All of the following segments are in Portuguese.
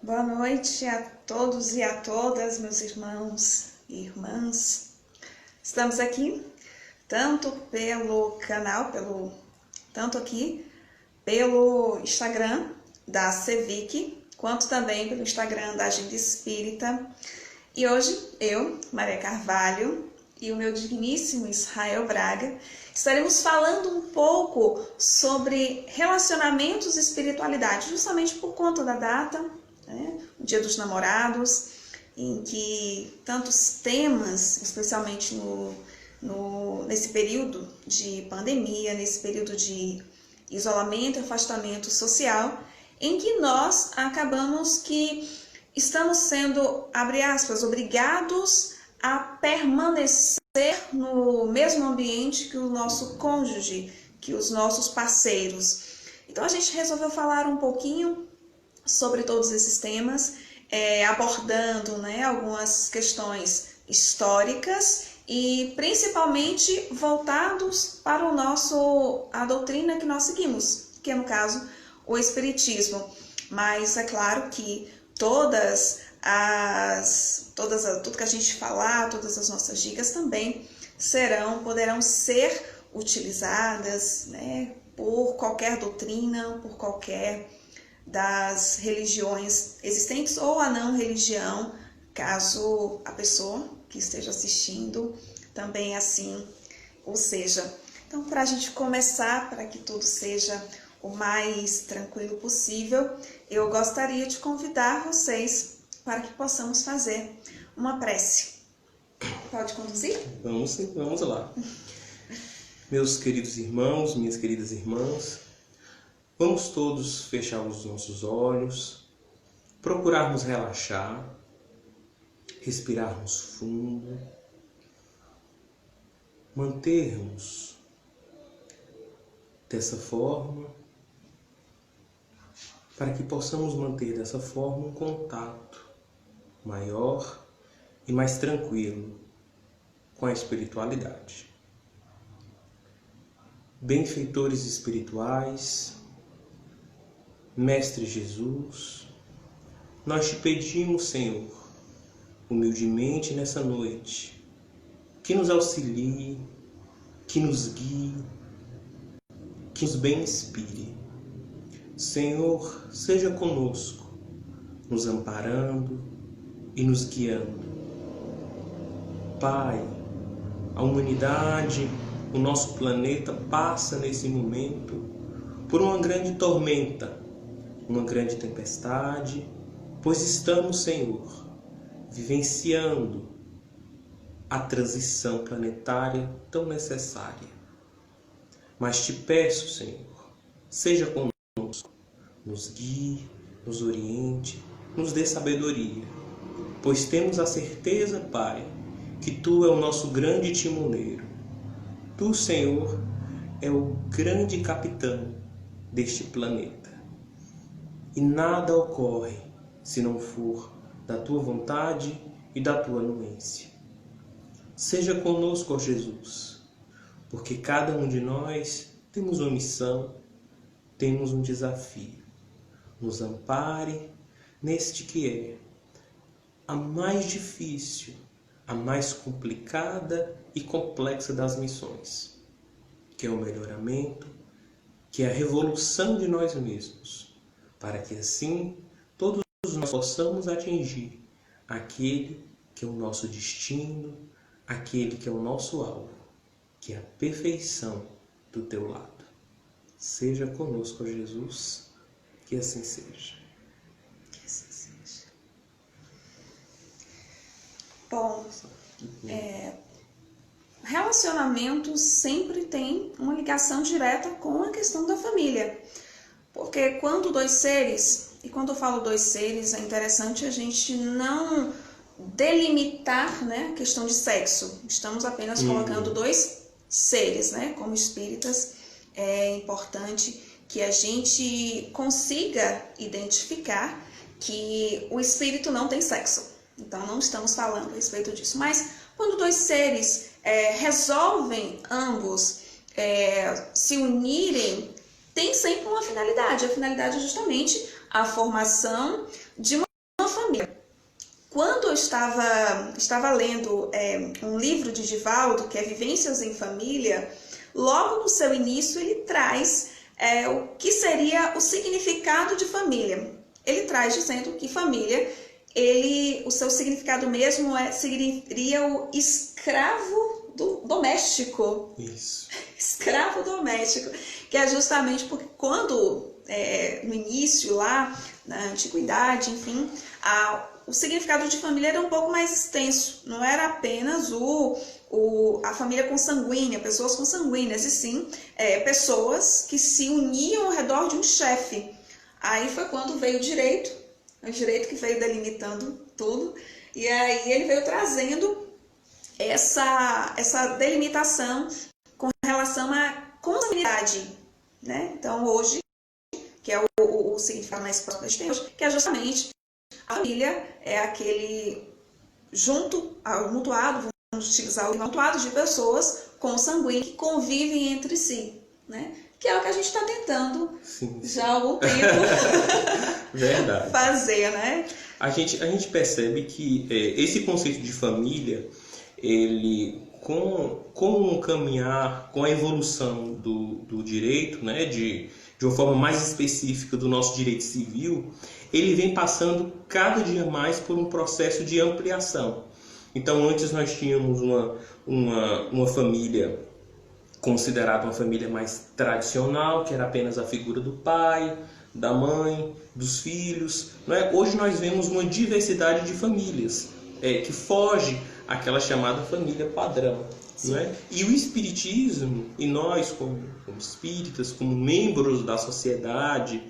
Boa noite a todos e a todas, meus irmãos e irmãs. Estamos aqui, tanto pelo canal, tanto aqui pelo Instagram da Cevic, quanto também pelo Instagram da Agenda Espírita. E hoje eu, Maria Carvalho, e o meu digníssimo Israel Braga, estaremos falando um pouco sobre relacionamentos e espiritualidade, justamente por conta da data, né, o Dia dos Namorados, em que tantos temas, especialmente nesse período de pandemia, nesse período de isolamento e afastamento social, em que nós acabamos que estamos sendo, abre aspas, obrigados a permanecer no mesmo ambiente que o nosso cônjuge, que os nossos parceiros. Então a gente resolveu falar um pouquinho sobre todos esses temas, abordando, né, algumas questões históricas e principalmente voltados para a doutrina que nós seguimos, que é no caso o Espiritismo. Mas é claro que tudo que a gente falar, todas as nossas dicas também poderão ser utilizadas, né, por qualquer doutrina, por qualquer das religiões existentes ou a não religião, caso a pessoa que esteja assistindo também assim o seja. Então, para a gente começar, para que tudo seja o mais tranquilo possível, eu gostaria de convidar vocês para que possamos fazer uma prece. Pode conduzir? Vamos lá. Meus queridos irmãos, minhas queridas irmãs, vamos todos fechar os nossos olhos, procurarmos relaxar, respirarmos fundo, mantermos dessa forma, para que possamos manter dessa forma um contato maior e mais tranquilo com a espiritualidade. Benfeitores espirituais, Mestre Jesus, nós te pedimos, Senhor, humildemente nessa noite, que nos auxilie, que nos guie, que nos bem inspire. Senhor, seja conosco, nos amparando e nos guiando. Pai, a humanidade, o nosso planeta passa nesse momento por uma grande tormenta, uma grande tempestade, pois estamos, Senhor, vivenciando a transição planetária tão necessária. Mas te peço, Senhor, seja conosco, nos guie, nos oriente, nos dê sabedoria, pois temos a certeza, Pai, que Tu é o nosso grande timoneiro. Tu, Senhor, é o grande capitão deste planeta. E nada ocorre se não for da Tua vontade e da Tua anuência. Seja conosco, ó Jesus, porque cada um de nós temos uma missão, temos um desafio. Nos ampare neste que é a mais difícil, a mais complicada e complexa das missões, que é o melhoramento, que é a revolução de nós mesmos, para que assim todos nós possamos atingir aquele que é o nosso destino, aquele que é o nosso alvo, que é a perfeição do Teu lado. Seja conosco, ó Jesus, que assim seja. Que assim seja. Bom, relacionamentos sempre tem uma ligação direta com a questão da família. Porque quando dois seres, e quando eu falo dois seres, é interessante a gente não delimitar, né, a questão de sexo. Estamos apenas colocando dois seres, né? Como espíritas, é importante que a gente consiga identificar que o espírito não tem sexo. Então não estamos falando a respeito disso. Mas quando dois seres resolvem ambos se unirem, tem sempre uma finalidade. A finalidade é justamente a formação de uma estava lendo um livro de Divaldo, que é Vivências em Família, logo no seu início ele traz o que seria o significado de família. Ele traz dizendo que família, o seu significado mesmo seria o escravo doméstico. Isso. Escravo doméstico, que é justamente porque quando, no início lá, na antiguidade, enfim, o significado de família era um pouco mais extenso, não era apenas a família consanguínea, pessoas consanguíneas, e sim pessoas que se uniam ao redor de um chefe. Aí foi quando veio o direito que veio delimitando tudo, e aí ele veio trazendo essa delimitação com relação à consanguinidade, né? Então hoje, que é o significado mais próximo que a gente tem hoje, que é justamente a família é aquele mutuado, vamos utilizar o mutuado de pessoas consanguíneas que convivem entre si, né? Que é o que a gente está tentando já há algum tempo Verdade. fazer, né? A gente percebe que esse conceito de família, ele, com o caminhar, com a evolução do direito, né, de uma forma mais específica do nosso direito civil, ele vem passando cada dia mais por um processo de ampliação. Então, antes nós tínhamos uma família considerada uma família mais tradicional, que era apenas a figura do pai, da mãe, dos filhos. Não é? Hoje nós vemos uma diversidade de famílias que foge àquela chamada família padrão. Não é? E o Espiritismo, e nós como espíritas, como membros da sociedade,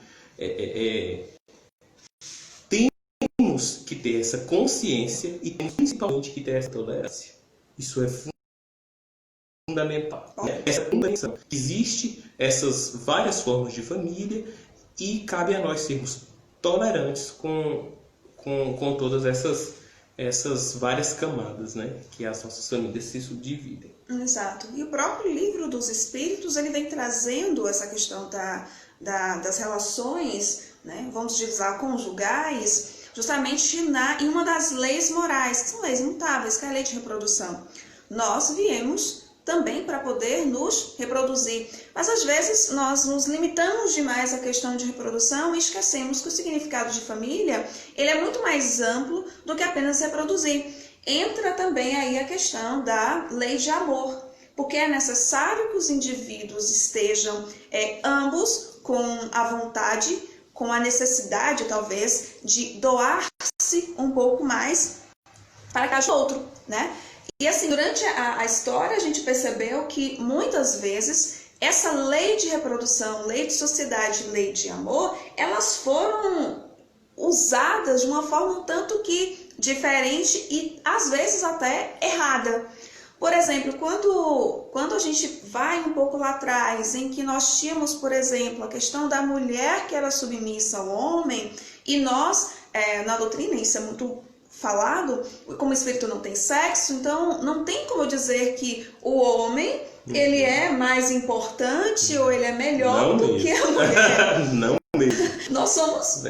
temos que ter essa consciência e temos principalmente que ter essa tolerância. Isso é fundamental. Essa compreensão que existe essas várias formas de família e cabe a nós sermos tolerantes com todas essas várias camadas, né, que as nossas famílias se subdividem. Exato. E o próprio Livro dos Espíritos, ele vem trazendo essa questão das relações, né, vamos utilizar conjugais, justamente em uma das leis morais, que são leis imutáveis, que é a lei de reprodução. Nós viemos também para poder nos reproduzir. Mas às vezes nós nos limitamos demais à questão de reprodução e esquecemos que o significado de família, ele é muito mais amplo do que apenas reproduzir. Entra também aí a questão da lei de amor, porque é necessário que os indivíduos estejam ambos com a vontade, com a necessidade talvez de doar-se um pouco mais para cada outro, né? E assim, durante a história a gente percebeu que muitas vezes essa lei de reprodução, lei de sociedade, lei de amor, elas foram usadas de uma forma um tanto que diferente e às vezes até errada. Por exemplo, quando a gente vai um pouco lá atrás, em que nós tínhamos, por exemplo, a questão da mulher que era submissa ao homem, e nós, na doutrina, isso é muito falado, como o espírito não tem sexo, então não tem como dizer que o homem ele é mais importante ou ele é melhor do que a mulher. Não mesmo. Nós somos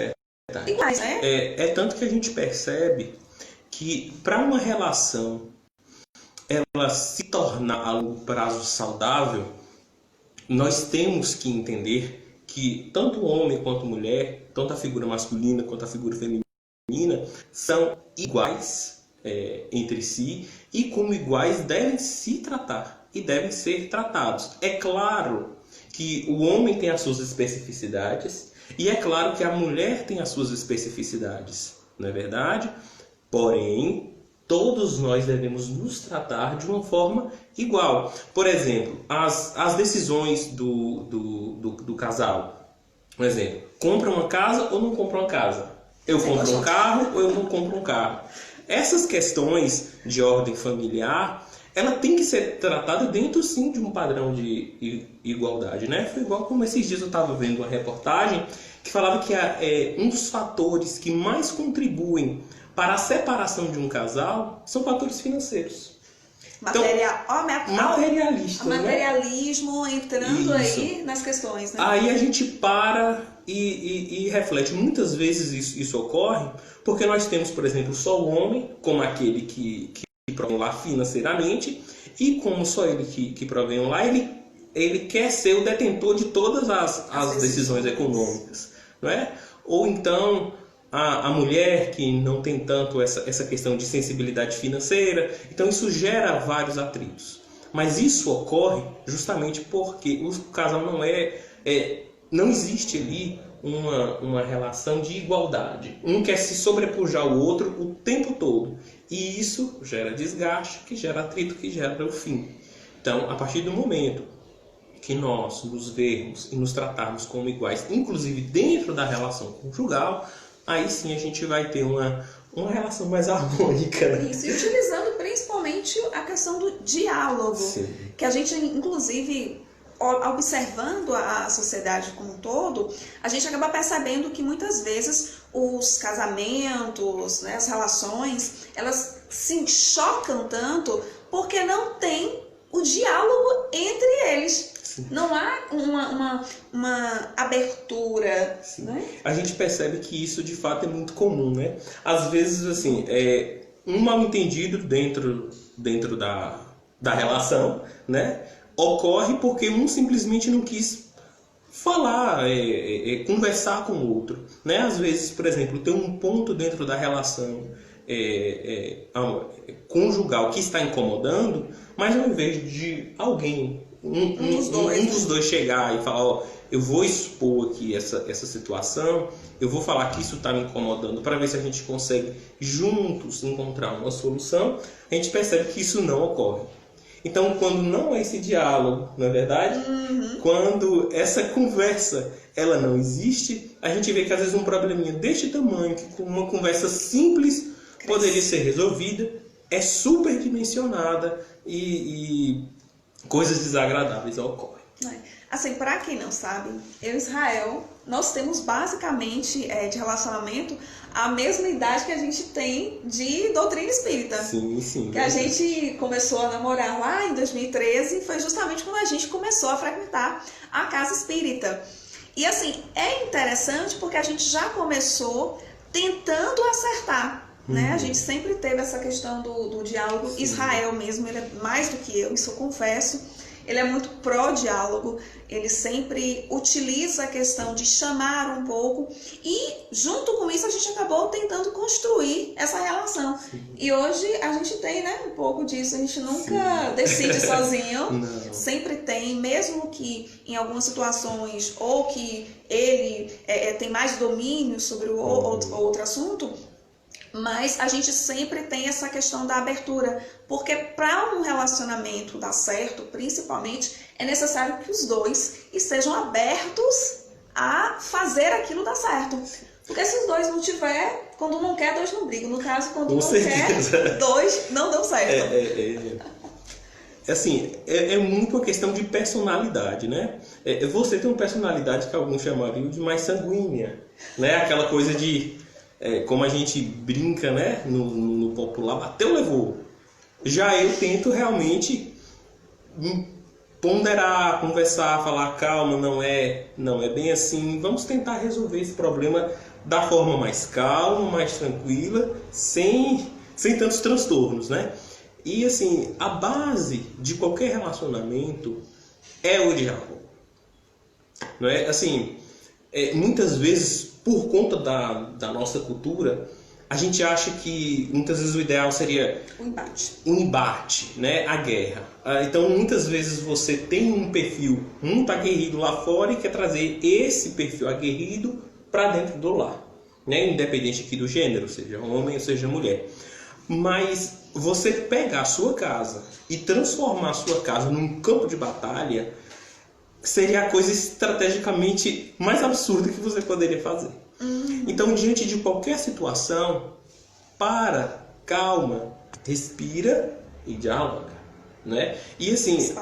iguais, né? É tanto que a gente percebe que para uma relação ela se tornar a longo prazo saudável, nós temos que entender que tanto o homem quanto a mulher, tanto a figura masculina quanto a figura feminina, são iguais entre si e como iguais devem se tratar e devem ser tratados. É claro que o homem tem as suas especificidades e é claro que a mulher tem as suas especificidades, não é verdade? Porém, todos nós devemos nos tratar de uma forma igual. Por exemplo, as decisões do casal. Por exemplo, compra uma casa ou não compra uma casa? Eu compro um carro ou eu não compro um carro? Essas questões de ordem familiar, ela tem que ser tratada dentro, sim, de um padrão de igualdade, né? Foi igual como esses dias eu estava vendo uma reportagem que falava que um dos fatores que mais contribuem para a separação de um casal são fatores financeiros. materialista, o materialismo, né? Entrando Isso. aí nas questões, né? Aí a gente para e reflete. Muitas vezes isso ocorre porque nós temos, por exemplo, só o homem como aquele que provém um lar financeiramente, e como só ele que provém um lar, ele quer ser o detentor de todas as decisões econômicas, não é? Ou então a mulher que não tem tanto essa questão de sensibilidade financeira. Então isso gera vários atritos. Mas isso ocorre justamente porque o casal não existe ali uma relação de igualdade. Um quer se sobrepujar ao outro o tempo todo. E isso gera desgaste, que gera atrito, que gera o fim. Então, a partir do momento que nós nos vermos e nos tratarmos como iguais, inclusive dentro da relação conjugal, aí sim a gente vai ter uma relação mais harmônica. Né? Isso, e utilizando principalmente a questão do diálogo. Sim. Que a gente, inclusive, observando a sociedade como um todo, a gente acaba percebendo que muitas vezes os casamentos, né, as relações, elas se chocam tanto porque não tem o diálogo entre eles. Sim. Não há uma abertura. Né? A gente percebe que isso de fato é muito comum, né? Às vezes, assim, um mal-entendido dentro da relação, né? Ocorre porque um simplesmente não quis falar, conversar com o outro. Né? Às vezes, por exemplo, tem um ponto dentro da relação conjugal que está incomodando, mas ao invés de alguém, um dos dois chegar e falar, ó, eu vou expor aqui essa situação, eu vou falar que isso está me incomodando para ver se a gente consegue juntos encontrar uma solução, a gente percebe que isso não ocorre. Então, quando não há esse diálogo, não é verdade? Uhum. Quando essa conversa ela não existe, a gente vê que às vezes um probleminha deste tamanho, que com uma conversa simples poderia ser resolvida, é superdimensionada e coisas desagradáveis ocorrem. Assim, para quem não sabe, eu e Israel, nós temos basicamente de relacionamento a mesma idade que a gente tem de doutrina espírita. Sim, sim. Que a gente começou a namorar lá em 2013, foi justamente quando a gente começou a frequentar a casa espírita. E assim, é interessante porque a gente já começou tentando acertar. Né? A gente sempre teve essa questão do diálogo. Sim. Israel mesmo, ele é mais do que eu, isso eu confesso. Ele é muito pró-diálogo, ele sempre utiliza a questão de chamar um pouco e junto com isso a gente acabou tentando construir essa relação. Sim. E hoje a gente tem, né, um pouco disso, a gente nunca decide sozinho, não. Sempre tem, mesmo que em algumas situações ou que ele tem mais domínio sobre o outro assunto, mas a gente sempre tem essa questão da abertura, porque para um relacionamento dar certo, principalmente, é necessário que os dois estejam abertos a fazer aquilo dar certo. Porque se os dois não tiver, quando um não quer, dois não brigam. No caso, quando um não quer, dois não dão certo. Assim, é muito uma questão de personalidade, né? Você tem uma personalidade que alguns chamariam de mais sanguínea, né? Aquela coisa de... como a gente brinca, né, no popular, bateu, levou. Já eu tento realmente ponderar, conversar, falar, calma, não é bem assim, vamos tentar resolver esse problema da forma mais calma, mais tranquila, sem tantos transtornos, né? E assim, a base de qualquer relacionamento é o diálogo. Não é? Assim, muitas vezes, por conta da nossa cultura, a gente acha que muitas vezes o ideal seria um embate, né? A guerra. Então, muitas vezes você tem um perfil muito aguerrido lá fora e quer trazer esse perfil aguerrido para dentro do lar, né? Independente aqui do gênero, seja homem ou seja mulher. Mas você pegar a sua casa e transformar a sua casa num campo de batalha seria a coisa estrategicamente mais absurda que você poderia fazer. Então, diante de qualquer situação, calma, respira e dialoga, né? E assim,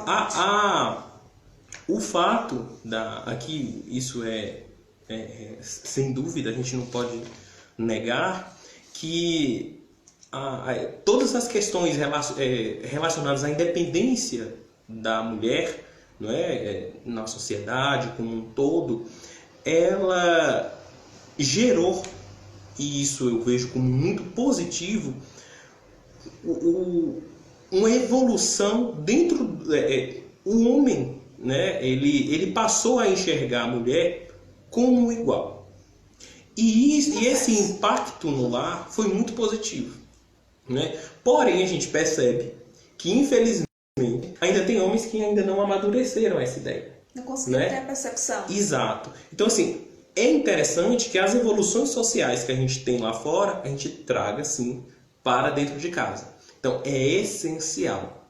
o fato aqui, isso sem dúvida, a gente não pode negar que todas as questões relacionadas à independência da mulher, não é, na sociedade como um todo, ela gerou, e isso eu vejo como muito positivo, uma evolução dentro o homem, né, ele passou a enxergar a mulher como igual. E esse impacto no lar foi muito positivo, né? Porém, a gente percebe que, infelizmente, ainda tem homens que ainda não amadureceram essa ideia. Não conseguiram, né, ter a percepção. Exato. Então, assim, é interessante que as evoluções sociais que a gente tem lá fora, a gente traga, sim, para dentro de casa. Então, é essencial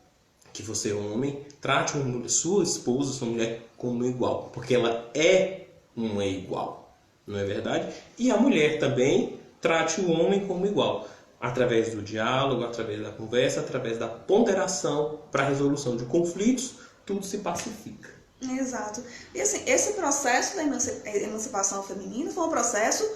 que você, homem, trate sua esposa, sua mulher, como igual. Porque ela é uma igual, não é verdade? E a mulher também trate o homem como igual. Através do diálogo, através da conversa, através da ponderação para a resolução de conflitos, tudo se pacifica. Exato. E assim, esse processo da emancipação feminina foi um processo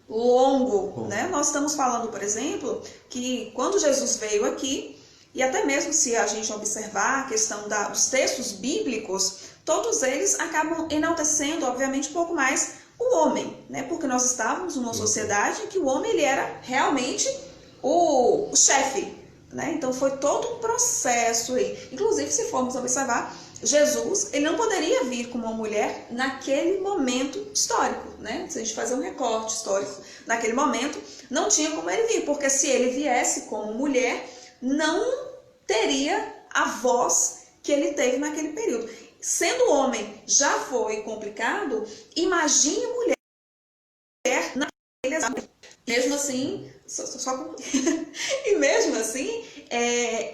longo, né? Nós estamos falando, por exemplo, que quando Jesus veio aqui, e até mesmo se a gente observar a questão dos textos bíblicos, todos eles acabam enaltecendo, obviamente, um pouco mais o homem, né? Porque nós estávamos numa sociedade em que o homem ele era realmente o chefe, né? Então foi todo um processo aí. Inclusive, se formos observar, Jesus, ele não poderia vir como uma mulher naquele momento histórico, né? Se a gente fazer um recorte histórico, naquele momento não tinha como ele vir, porque se ele viesse como mulher, não teria a voz que ele teve naquele período. Sendo homem já foi complicado, imagine mulher naquele exato. Mesmo assim, e mesmo assim,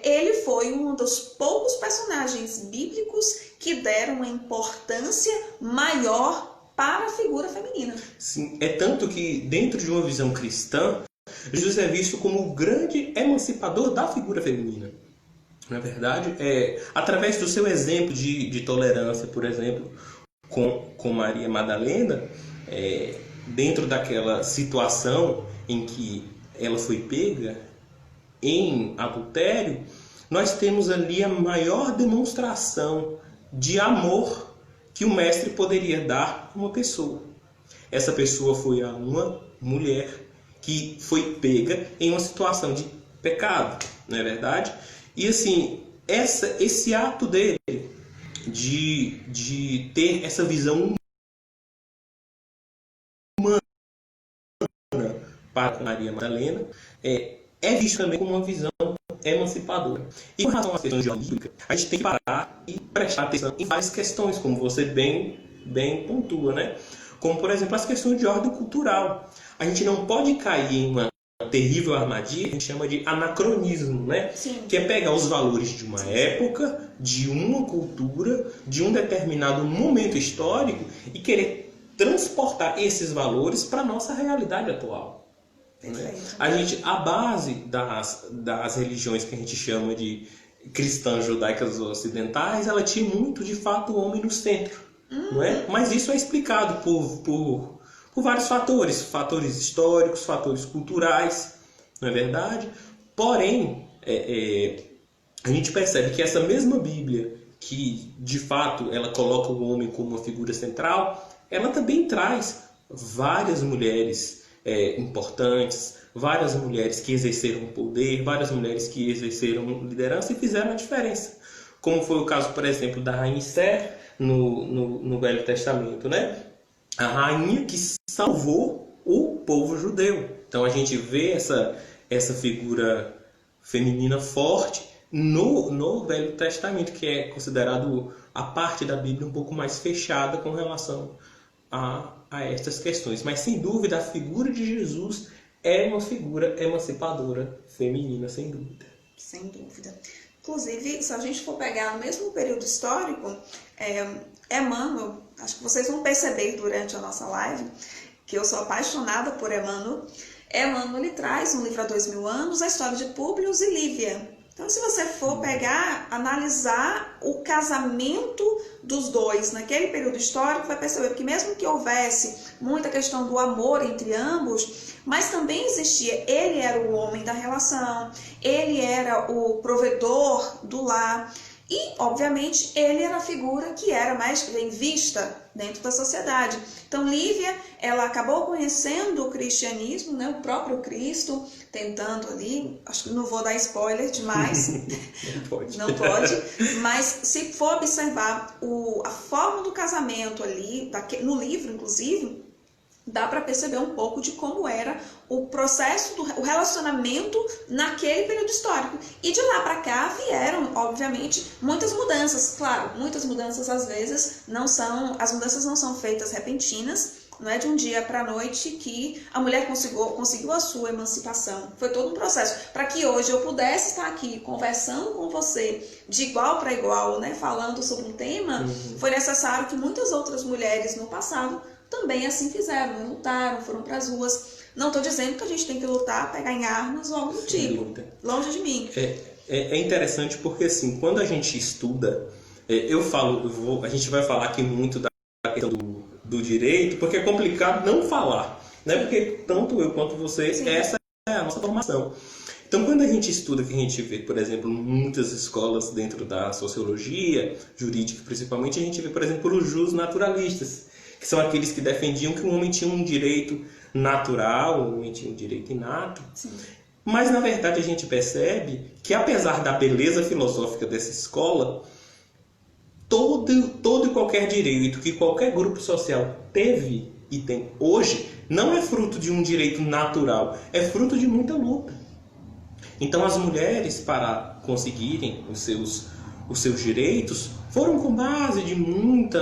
ele foi um dos poucos personagens bíblicos que deram uma importância maior para a figura feminina. Sim, é tanto que dentro de uma visão cristã, Jesus é visto como o grande emancipador da figura feminina. Na verdade, através do seu exemplo de tolerância, por exemplo, com Maria Madalena, dentro daquela situação em que ela foi pega em adultério, nós temos ali a maior demonstração de amor que o mestre poderia dar a uma pessoa. Essa pessoa foi a uma mulher que foi pega em uma situação de pecado, não é verdade? E assim, esse ato dele de ter essa visão humana para Maria Madalena é visto também como uma visão emancipadora. E com relação às questões de bíblica, a gente tem que parar e prestar atenção em várias questões, como você bem pontua, né? Como, por exemplo, as questões de ordem cultural. A gente não pode cair em uma terrível armadilha que a gente chama de anacronismo, né? Sim. Que é pegar os valores de uma época, de uma cultura, de um determinado momento histórico e querer transportar esses valores para a nossa realidade atual. Né? A base das religiões que a gente chama de cristãs judaicas ocidentais, ela tinha muito, de fato, o homem no centro. Não é? Mas isso é explicado por vários fatores históricos, fatores culturais, não é verdade? Porém, a gente percebe que essa mesma Bíblia, que de fato ela coloca o homem como uma figura central, ela também traz várias mulheres importantes, várias mulheres que exerceram poder, várias mulheres que exerceram liderança e fizeram a diferença. Como foi o caso, por exemplo, da rainha Esther no Velho Testamento, né? A rainha que salvou o povo judeu. Então a gente vê essa figura feminina forte no Velho Testamento, que é considerado a parte da Bíblia um pouco mais fechada com relação a estas questões. Mas sem dúvida a figura de Jesus é uma figura emancipadora feminina, sem dúvida. Sem dúvida. Inclusive, se a gente for pegar no mesmo período histórico, Emmanuel, acho que vocês vão perceber durante a nossa live, que eu sou apaixonada por Emmanuel. Emmanuel ele traz no livro Há 2000 anos a história de Públio e Lívia. Então, se você for pegar, analisar o casamento dos dois naquele período histórico, vai perceber que mesmo que houvesse muita questão do amor entre ambos, mas também existia, ele era o homem da relação, ele era o provedor do lar e, obviamente, ele era a figura que era mais bem vista dentro da sociedade. Então, Lívia, ela acabou conhecendo o cristianismo, né, o próprio Cristo, tentando ali, acho que não vou dar spoiler demais, não pode, mas se for observar a forma do casamento ali, no livro inclusive, dá para perceber um pouco de como era o processo, o relacionamento naquele período histórico. E de lá para cá vieram, obviamente, muitas mudanças. Claro, muitas mudanças às vezes as mudanças não são feitas repentinas, não é de um dia para a noite que a mulher conseguiu a sua emancipação. Foi todo um processo. Para que hoje eu pudesse estar aqui conversando com você de igual para igual, né, falando sobre um tema, foi necessário que muitas outras mulheres no passado também assim fizeram, né? Lutaram, foram para as ruas. Não estou dizendo que a gente tem que lutar, pegar em armas ou algo do tipo. Longe de mim. É interessante porque, assim, quando a gente estuda, a gente vai falar aqui muito da questão do direito, porque é complicado não falar, né? Porque tanto eu quanto você, sim, essa é a nossa formação. Então, quando a gente estuda, que a gente vê, por exemplo, muitas escolas dentro da sociologia, jurídica principalmente, a gente vê, por exemplo, os jusnaturalistas, que são aqueles que defendiam que o homem tinha um direito natural, o homem tinha um direito inato. Sim. Mas, na verdade, a gente percebe que, apesar da beleza filosófica dessa escola, todo e qualquer direito que qualquer grupo social teve e tem hoje não é fruto de um direito natural, é fruto de muita luta. Então, as mulheres, para conseguirem os seus direitos, foram com base de muita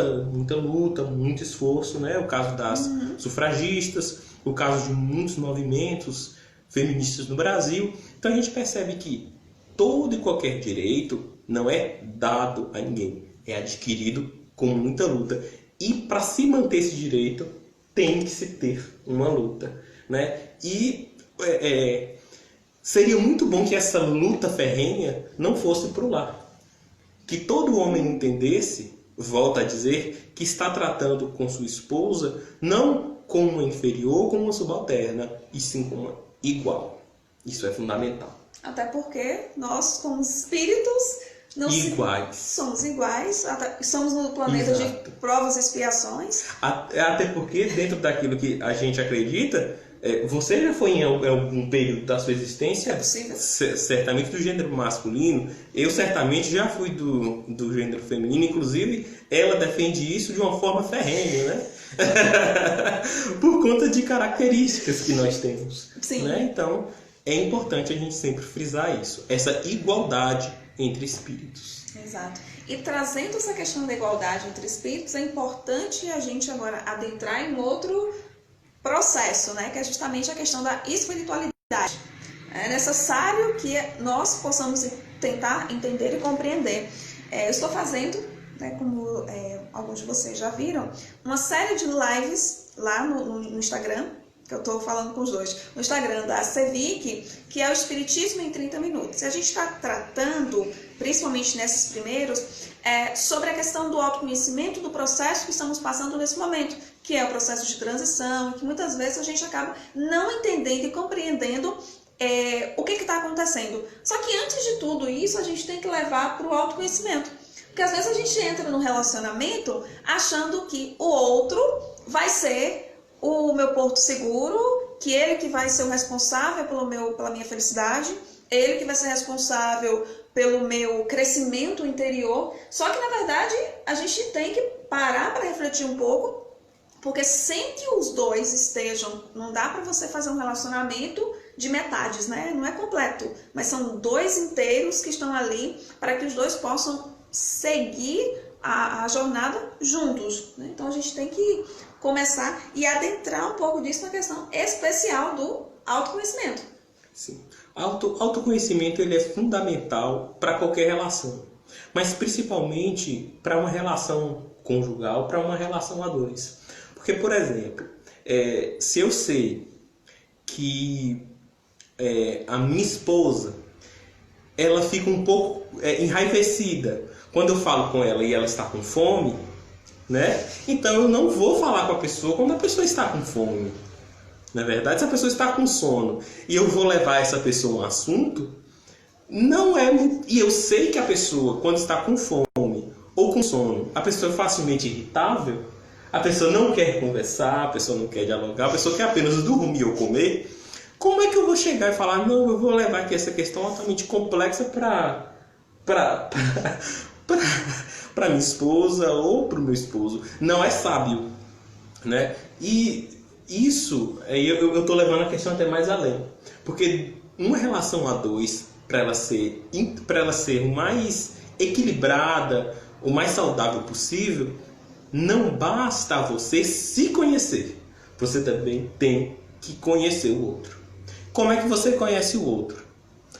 luta, muito esforço, né? O caso das sufragistas, o caso de muitos movimentos feministas no Brasil. Então a gente percebe que todo e qualquer direito não é dado a ninguém, é adquirido com muita luta. E para se manter esse direito, tem que se ter uma luta, né? E seria muito bom que essa luta ferrenha não fosse para o lar. Que todo homem entendesse, volta a dizer, que está tratando com sua esposa não como uma inferior, como uma subalterna, e sim como uma igual. Isso é fundamental. Até porque nós, como espíritos, somos iguais, somos no planeta de provas e expiações. Até porque, dentro daquilo que a gente acredita, você já foi em algum período da sua existência, certamente do gênero masculino. Eu certamente já fui do gênero feminino. Inclusive, ela defende isso de uma forma ferrenha, né? Por conta de características que nós temos. Sim. Né? Então, é importante a gente sempre frisar isso. Essa igualdade entre espíritos. Exato. E trazendo essa questão da igualdade entre espíritos, é importante a gente agora adentrar em outro processo, né, que é justamente a questão da espiritualidade. É necessário que nós possamos tentar entender e compreender. Eu estou fazendo, né, como alguns de vocês já viram, uma série de lives lá no Instagram, que eu estou falando com os dois, no Instagram da CEVIC, que é o Espiritismo em 30 Minutos. E a gente está tratando, principalmente nesses primeiros, sobre a questão do autoconhecimento do processo que estamos passando nesse momento, que é o processo de transição, que muitas vezes a gente acaba não entendendo e compreendendo o que está acontecendo. Só que antes de tudo isso, a gente tem que levar para o autoconhecimento. Porque às vezes a gente entra no relacionamento achando que o outro vai ser o meu porto seguro, que ele que vai ser o responsável pela minha felicidade, ele que vai ser responsável pelo meu crescimento interior. Só que, na verdade, a gente tem que parar para refletir um pouco, porque sem que os dois estejam, não dá para você fazer um relacionamento de metades, né? Não é completo, mas são dois inteiros que estão ali para que os dois possam seguir a jornada juntos, né? Então a gente tem que começar e adentrar um pouco disso na questão especial do autoconhecimento. Sim. Autoconhecimento ele é fundamental para qualquer relação, mas principalmente para uma relação conjugal, para uma relação a dois. Porque, por exemplo, se eu sei que a minha esposa ela fica um pouco enraivecida. Quando eu falo com ela e ela está com fome, né? Então eu não vou falar com a pessoa quando a pessoa está com fome. Na verdade, se a pessoa está com sono e eu vou levar essa pessoa a um assunto, não é... E eu sei que a pessoa, quando está com fome ou com sono, a pessoa é facilmente irritável, a pessoa não quer conversar, a pessoa não quer dialogar, a pessoa quer apenas dormir ou comer. Como é que eu vou chegar e falar, não, eu vou levar aqui essa questão altamente complexa para minha esposa ou para o meu esposo? Não é sábio, né? E isso, eu estou levando a questão até mais além. Porque uma relação a dois, para ela ser o mais equilibrada, o mais saudável possível, não basta você se conhecer. Você também tem que conhecer o outro. Como é que você conhece o outro?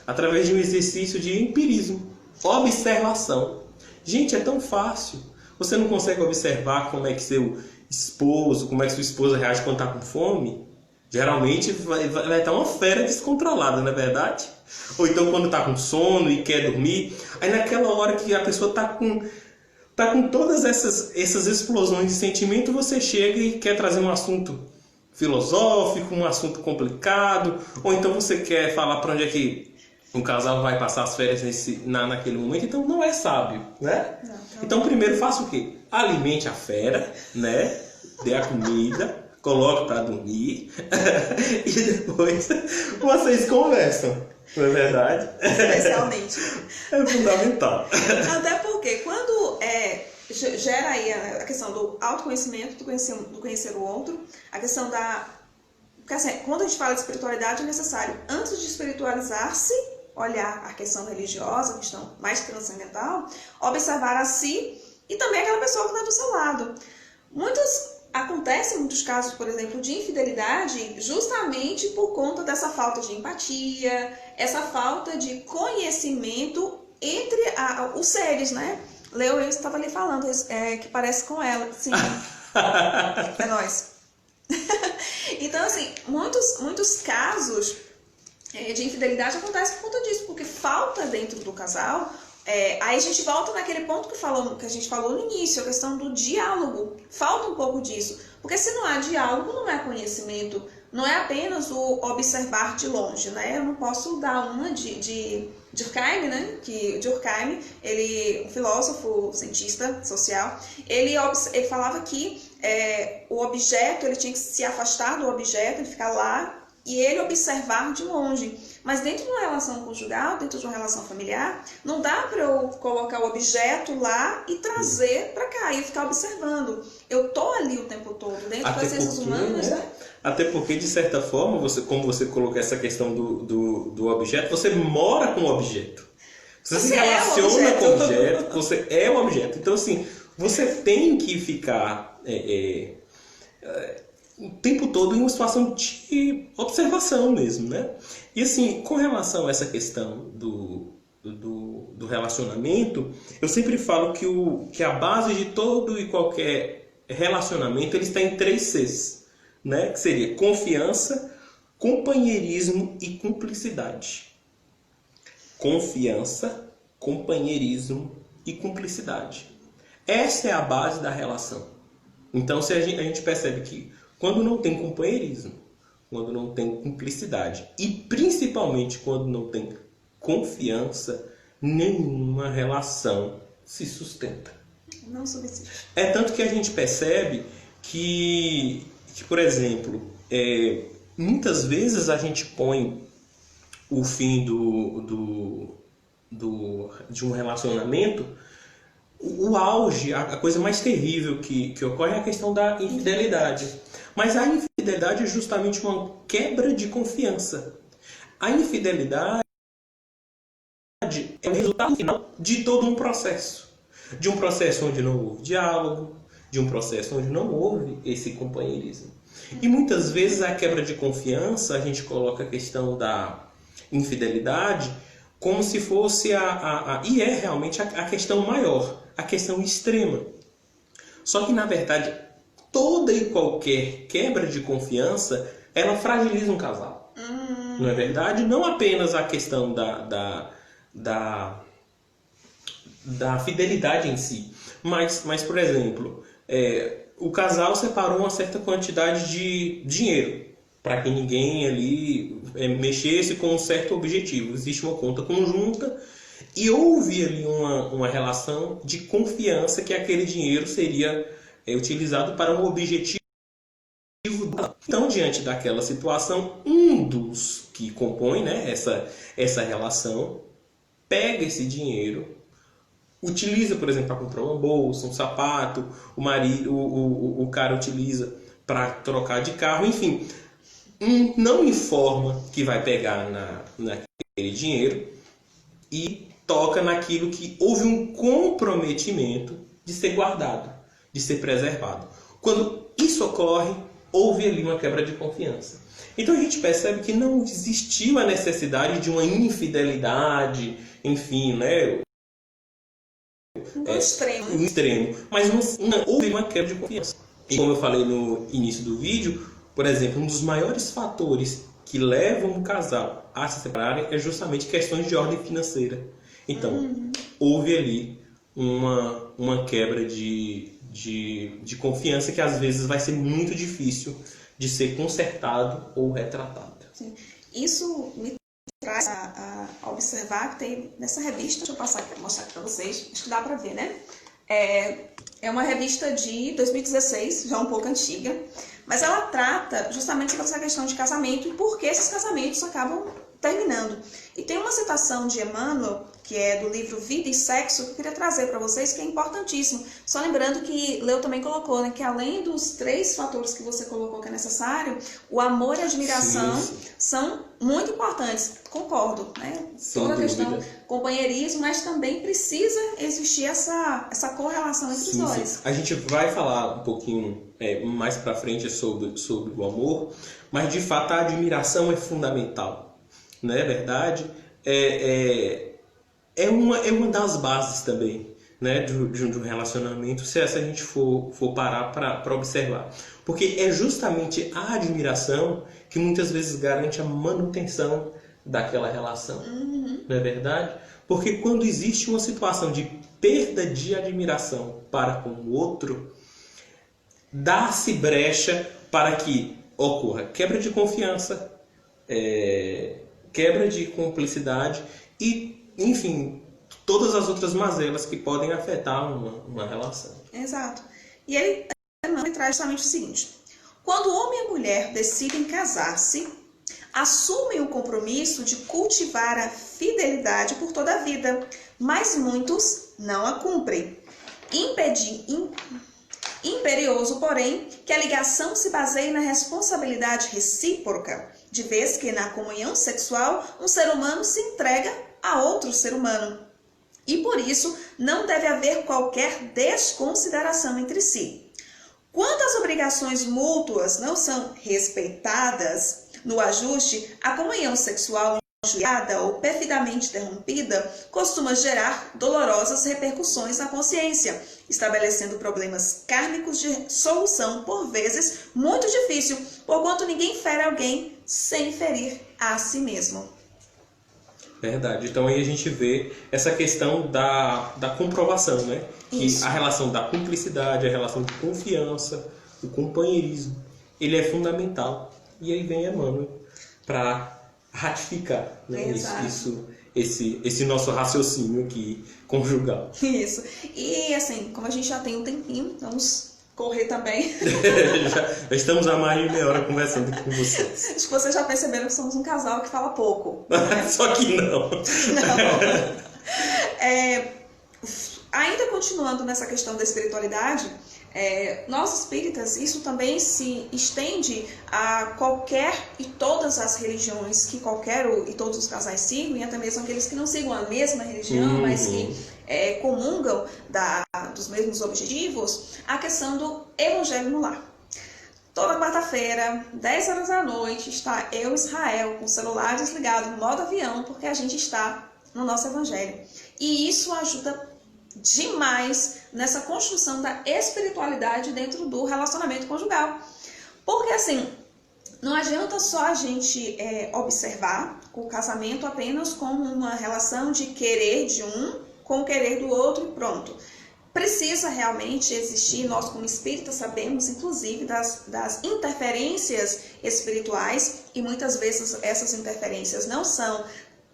Através de um exercício de empirismo, observação. Gente, é tão fácil. Você não consegue observar como é que seu esposo, como é que sua esposa reage quando está com fome? Geralmente vai estar uma fera descontrolada, não é verdade? Ou então quando está com sono e quer dormir. Aí naquela hora que a pessoa está com todas essas explosões de sentimento, você chega e quer trazer um assunto filosófico, um assunto complicado, ou então você quer falar para onde é que um casal vai passar as férias naquele momento. Então não é sábio, né? Não. Então primeiro faça o quê? Alimente a fera, né? Dê a comida, coloque para dormir e depois vocês conversam, não é verdade? Especialmente. É fundamental. Até porque quando gera aí a questão do autoconhecimento, do conhecer o outro, a questão da... Porque assim, quando a gente fala de espiritualidade, é necessário, antes de espiritualizar-se, olhar a questão religiosa, a questão mais transcendental, observar a si e também aquela pessoa que está do seu lado. Acontecem muitos casos, por exemplo, de infidelidade justamente por conta dessa falta de empatia, essa falta de conhecimento entre os seres, né? Leo, eu estava ali falando que parece com ela, sim. É nóis. Então, assim, muitos casos de infidelidade acontecem por conta disso, porque falta dentro do casal. Aí a gente volta naquele ponto que a gente falou no início, a questão do diálogo. Falta um pouco disso. Porque se não há diálogo, não é conhecimento, não é apenas o observar de longe, né? Eu não posso dar uma de Durkheim, né? Que Durkheim, um filósofo, cientista social, ele falava que o objeto, ele tinha que se afastar do objeto, ele ficar lá e ele observar de longe. Mas dentro de uma relação conjugal, dentro de uma relação familiar, não dá para eu colocar o objeto lá e trazer para cá e ficar observando. Eu tô ali o tempo todo, dentro das ciências humanas, né? Até porque, de certa forma, como você colocou essa questão do objeto, você mora com o objeto. Você se relaciona com o objeto, você é o objeto. Então, assim, você tem que ficar o tempo todo em uma situação de observação mesmo, né? E assim, com relação a essa questão do relacionamento, eu sempre falo que a base de todo e qualquer relacionamento, ele está em 3 Cs, né? Que seria confiança, companheirismo e cumplicidade. Confiança, companheirismo e cumplicidade. Essa é a base da relação. Então, se a gente percebe que quando não tem companheirismo, quando não tem cumplicidade e principalmente quando não tem confiança, nenhuma relação se sustenta. Não subsiste. É tanto que a gente percebe que por exemplo, muitas vezes a gente põe o fim de um relacionamento, o auge, a coisa mais terrível que ocorre é a questão da infidelidade. Mas a infidelidade é justamente uma quebra de confiança. A infidelidade é o resultado final de todo um processo. De um processo onde não houve diálogo, de um processo onde não houve esse companheirismo. E muitas vezes a quebra de confiança, a gente coloca a questão da infidelidade como se fosse e é realmente a questão maior, a questão extrema. Só que, na verdade, toda e qualquer quebra de confiança, ela fragiliza um casal. Não é verdade? Não apenas a questão da fidelidade em si. Mas por exemplo, o casal separou uma certa quantidade de dinheiro para que ninguém ali mexesse com um certo objetivo. Existe uma conta conjunta e houve ali uma relação de confiança que aquele dinheiro seria utilizado para um objetivo. Então, diante daquela situação, um dos que compõe, né, essa relação pega esse dinheiro, utiliza, por exemplo, para comprar uma bolsa, um sapato, o cara utiliza para trocar de carro, enfim, não informa que vai pegar naquele dinheiro e toca naquilo que houve um comprometimento de ser guardado, de ser preservado. Quando isso ocorre, houve ali uma quebra de confiança. Então a gente percebe que não existiu a necessidade de uma infidelidade, enfim, né? Um extremo. Mas houve uma quebra de confiança. E como eu falei no início do vídeo, por exemplo, um dos maiores fatores que levam um casal a se separarem é justamente questões de ordem financeira. Então, houve ali uma quebra de confiança que às vezes vai ser muito difícil de ser consertado ou retratado. Sim. Isso me traz a observar que tem nessa revista, deixa eu passar aqui para mostrar aqui para vocês, acho que dá para ver, né? É uma revista de 2016, já um pouco antiga, mas ela trata justamente sobre essa questão de casamento e por que esses casamentos acabam terminando. E tem uma citação de Emmanuel, que é do livro Vida e Sexo, que eu queria trazer para vocês, que é importantíssimo. Só lembrando que Leo também colocou, né, que além dos 3 fatores que você colocou que é necessário, o amor e a admiração são muito importantes. Concordo, né? Toda a questão companheirismo, mas também precisa existir essa correlação entre os dois. Sim. A gente vai falar um pouquinho mais para frente sobre o amor, mas de fato a admiração é fundamental, não é verdade? É uma das bases também, né, de um relacionamento, se a gente for parar para observar. Porque é justamente a admiração que muitas vezes garante a manutenção daquela relação, não é verdade? Porque quando existe uma situação de perda de admiração para com o outro, dá-se brecha para que ocorra quebra de confiança, quebra de cumplicidade e, enfim, todas as outras mazelas que podem afetar uma relação. Exato. E ele traz justamente o seguinte: quando o homem e a mulher decidem casar-se, assumem o compromisso de cultivar a fidelidade por toda a vida, mas muitos não a cumprem. Imperioso, porém, que a ligação se baseie na responsabilidade recíproca, de vez que na comunhão sexual um ser humano se entrega a outro ser humano. E por isso não deve haver qualquer desconsideração entre si. Quando as obrigações mútuas não são respeitadas no ajuste, a comunhão sexual injuriada ou perfidamente interrompida costuma gerar dolorosas repercussões na consciência, estabelecendo problemas kármicos de solução, por vezes muito difícil, porquanto ninguém fere alguém sem ferir a si mesmo. Verdade. Então aí a gente vê essa questão da comprovação, né? Que a relação da cumplicidade, a relação de confiança, o companheirismo, ele é fundamental. E aí vem Emmanuel para ratificar, né, esse nosso raciocínio aqui conjugal. Isso. E assim, como a gente já tem um tempinho, vamos correr também. Já estamos há mais de meia hora conversando aqui com vocês. Acho que vocês já perceberam que somos um casal que fala pouco. Né? Só que não. Ainda continuando nessa questão da espiritualidade, nós espíritas, isso também se estende a qualquer e todas as religiões que e todos os casais sigam, e até mesmo aqueles que não sigam a mesma religião, mas que comungam dos mesmos objetivos, a questão do evangelho no lar. Toda quarta-feira, 10 horas da noite, está eu, Israel, com o celular desligado no modo avião, porque a gente está no nosso evangelho. E isso ajuda demais nessa construção da espiritualidade dentro do relacionamento conjugal. Porque assim, não adianta só a gente observar o casamento apenas como uma relação de querer de um com o querer do outro e pronto. Precisa realmente existir, nós como espíritas sabemos, inclusive, das interferências espirituais, e muitas vezes essas interferências não são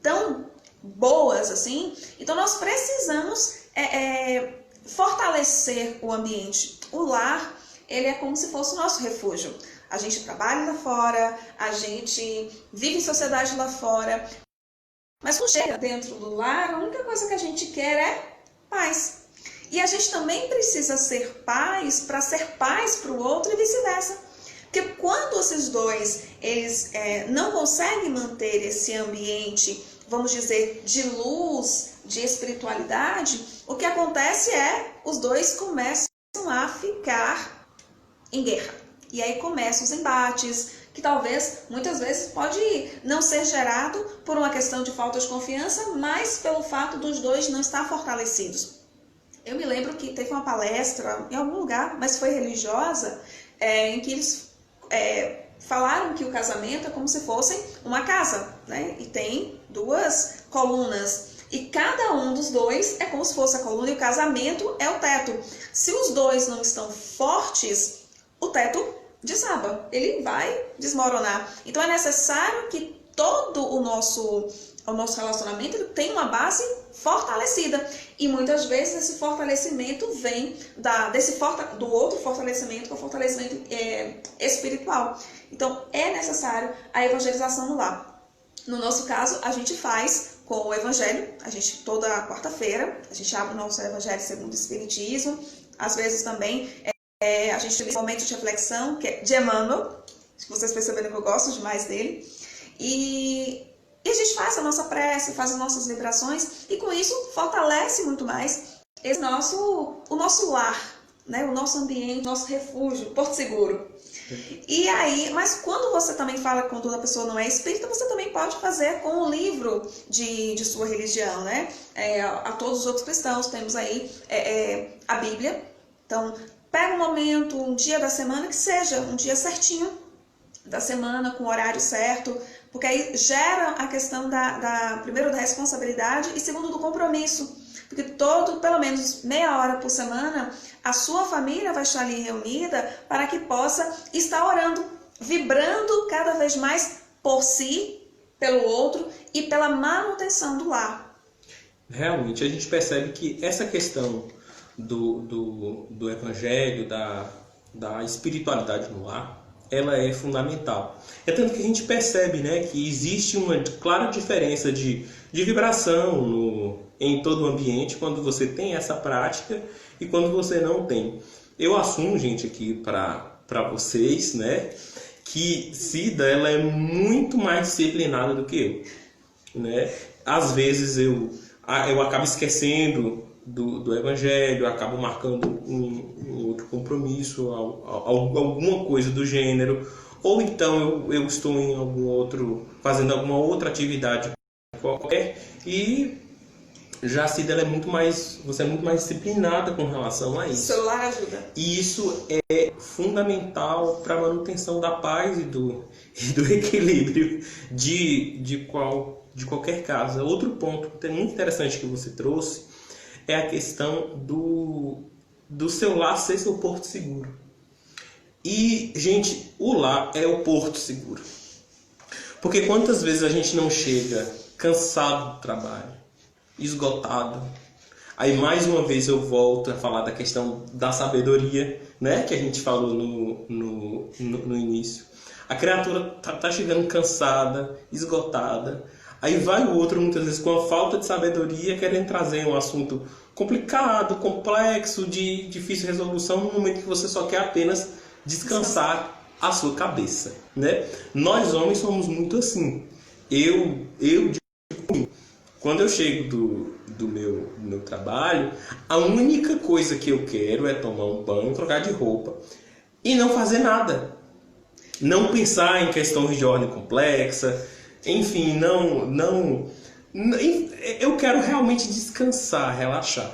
tão boas assim, então nós precisamos fortalecer o ambiente. O lar, ele é como se fosse o nosso refúgio. A gente trabalha lá fora, a gente vive em sociedade lá fora, mas quando chega dentro do lar, a única coisa que a gente quer é paz. E a gente também precisa ser paz para ser paz para o outro e vice-versa. Porque quando esses dois eles não conseguem manter esse ambiente, vamos dizer, de luz, de espiritualidade, o que acontece é os dois começam a ficar em guerra. E aí começam os embates, que talvez, muitas vezes, pode não ser gerado por uma questão de falta de confiança, mas pelo fato dos dois não estar fortalecidos. Eu me lembro que teve uma palestra em algum lugar, mas foi religiosa, em que eles falaram que o casamento é como se fosse uma casa, né? E tem duas colunas. E cada um dos dois é como se fosse a coluna e o casamento é o teto. Se os dois não estão fortes, o teto desaba, ele vai desmoronar. Então é necessário que todo o nosso relacionamento tenha uma base fortalecida. E muitas vezes esse fortalecimento vem do outro fortalecimento, que é o fortalecimento espiritual. Então é necessário a evangelização no lar. No nosso caso, a gente faz com o Evangelho, a gente toda quarta-feira, a gente abre o nosso Evangelho segundo o Espiritismo, às vezes também a gente utiliza um momento de reflexão, que é de Emmanuel, se vocês perceberam que eu gosto demais dele, e a gente faz a nossa prece, faz as nossas vibrações, e com isso fortalece muito mais o nosso lar, né? O nosso ambiente, o nosso refúgio, Porto Seguro. E aí, mas quando você também fala quando a pessoa não é espírita, você também pode fazer com o livro de sua religião, né? A todos os outros cristãos temos aí a Bíblia. Então, pega um momento, um dia da semana, que seja um dia certinho da semana, com o horário certo, porque aí gera a questão primeiro da responsabilidade e segundo do compromisso. Porque pelo menos meia hora por semana, a sua família vai estar ali reunida para que possa estar orando, vibrando cada vez mais por si, pelo outro e pela manutenção do lar. Realmente, a gente percebe que essa questão do evangelho, da espiritualidade no lar, ela é fundamental. É tanto que a gente percebe, né, que existe uma clara diferença de vibração em todo o ambiente quando você tem essa prática e quando você não tem. Eu assumo, gente, aqui para vocês, né, que Cida ela é muito mais disciplinada do que eu, né? Às vezes eu acabo esquecendo do evangelho, acabo marcando um outro compromisso, alguma coisa do gênero, ou então eu estou fazendo alguma outra atividade qualquer e já a Cida você é muito mais disciplinada com relação a isso. O celular ajuda. E isso é fundamental para a manutenção da paz e do equilíbrio de qualquer casa. Outro ponto muito interessante que você trouxe é a questão do seu lar ser seu porto seguro. E, gente, o lar é o porto seguro. Porque quantas vezes a gente não chega cansado do trabalho, esgotado. Aí mais uma vez eu volto a falar da questão da sabedoria, né, que a gente falou no início. A criatura tá chegando cansada, esgotada. Aí vai o outro, muitas vezes, com a falta de sabedoria, querendo trazer um assunto complicado, complexo, de difícil resolução, no momento que você só quer apenas descansar a sua cabeça, né? Nós, homens, somos muito assim. Eu quando eu chego do meu trabalho, a única coisa que eu quero é tomar um banho, trocar de roupa e não fazer nada. Não pensar em questões de ordem complexa, enfim, eu quero realmente descansar, relaxar.